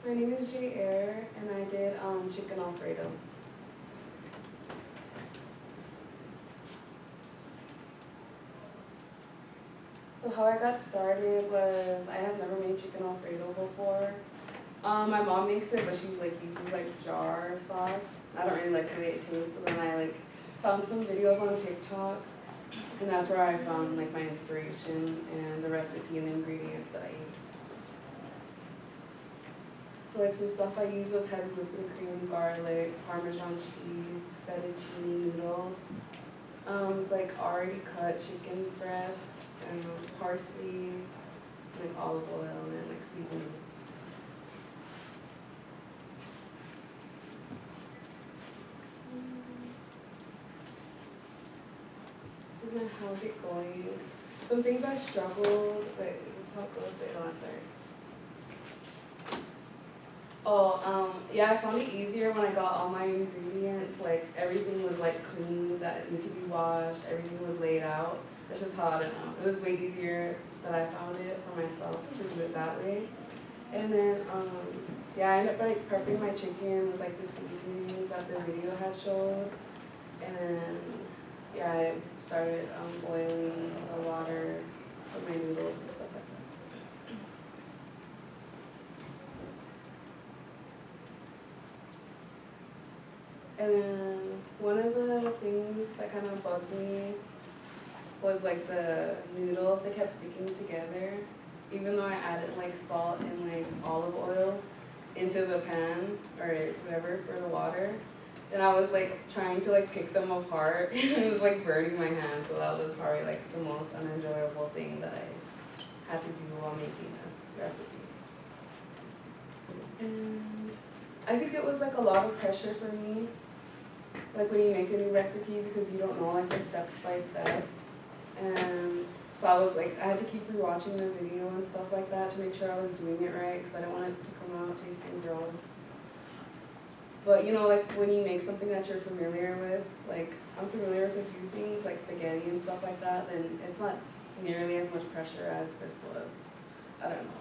My name is Jay Air, and I did chicken Alfredo. So how I got started was I have never made chicken Alfredo before. My mom makes it, but she uses jar sauce. I don't really like the way it tastes, so then I found some videos on TikTok, and that's where I found my inspiration and the recipe and the ingredients that I used. So some stuff I used was heavy whipping cream, garlic, Parmesan cheese, fettuccine noodles. It's already cut chicken breast, parsley, olive oil, and then seasonings. This is my how's it going. Some things I struggled. Wait, is this how it goes? Wait, hold on, sorry. Yeah, I found it easier when I got all my ingredients. Everything was clean, that needed to be washed. Everything was laid out. That's just how, I don't know. It was way easier that I found it for myself to do it that way. And then, yeah, I ended up prepping my chicken with the seasonings that the video had showed. And then, yeah, I started boiling the water for my noodles and stuff like that. And then one of the things that kind of bugged me was the noodles. They kept sticking together, even though I added salt and olive oil into the pan or whatever for the water. And I was trying to pick them apart, and it was burning my hands. So that was probably the most unenjoyable thing that I had to do while making this recipe. And I think it was a lot of pressure for me. When you make a new recipe, because you don't know the steps by step. And so I was I had to keep rewatching the video and stuff like that to make sure I was doing it right, because I didn't want it to come out tasting gross. But when you make something that you're familiar with, I'm familiar with a few things like spaghetti and stuff like that, then it's not nearly as much pressure as this was. I don't know.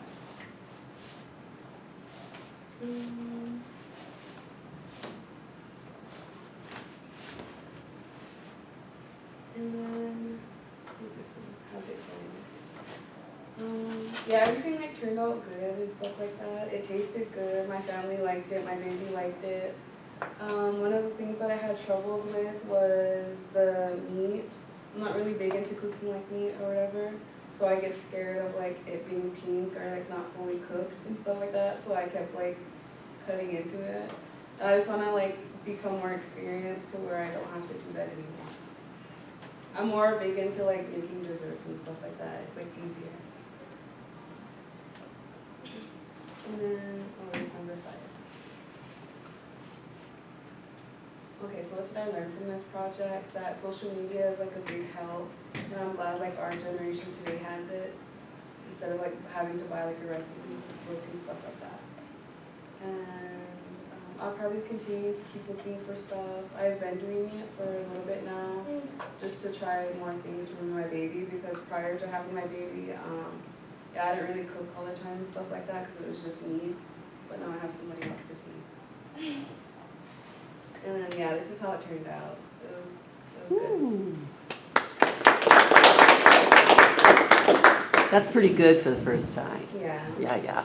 And then, what's this one? How's it going? Yeah, everything turned out good and stuff like that. It tasted good. My family liked it. My baby liked it. One of the things that I had troubles with was the meat. I'm not really big into cooking meat or whatever, so I get scared of it being pink or not fully cooked and stuff like that. So I kept cutting into it. And I just want to become more experienced to where I don't have to do that anymore. I'm more big into making desserts and stuff like that. It's easier. And then, there's number 5. Okay, so what did I learn from this project? That social media is a big help, and I'm glad our generation today has it, instead of having to buy a recipe book and stuff like that. And I'll probably continue to keep looking for stuff. I've been doing it for a little bit now, just to try more things for my baby, because prior to having my baby, yeah, I didn't really cook all the time and stuff like that, because it was just me, but now I have somebody else to feed. And then, yeah, this is how it turned out. It was good. That's pretty good for the first time. Yeah. Yeah.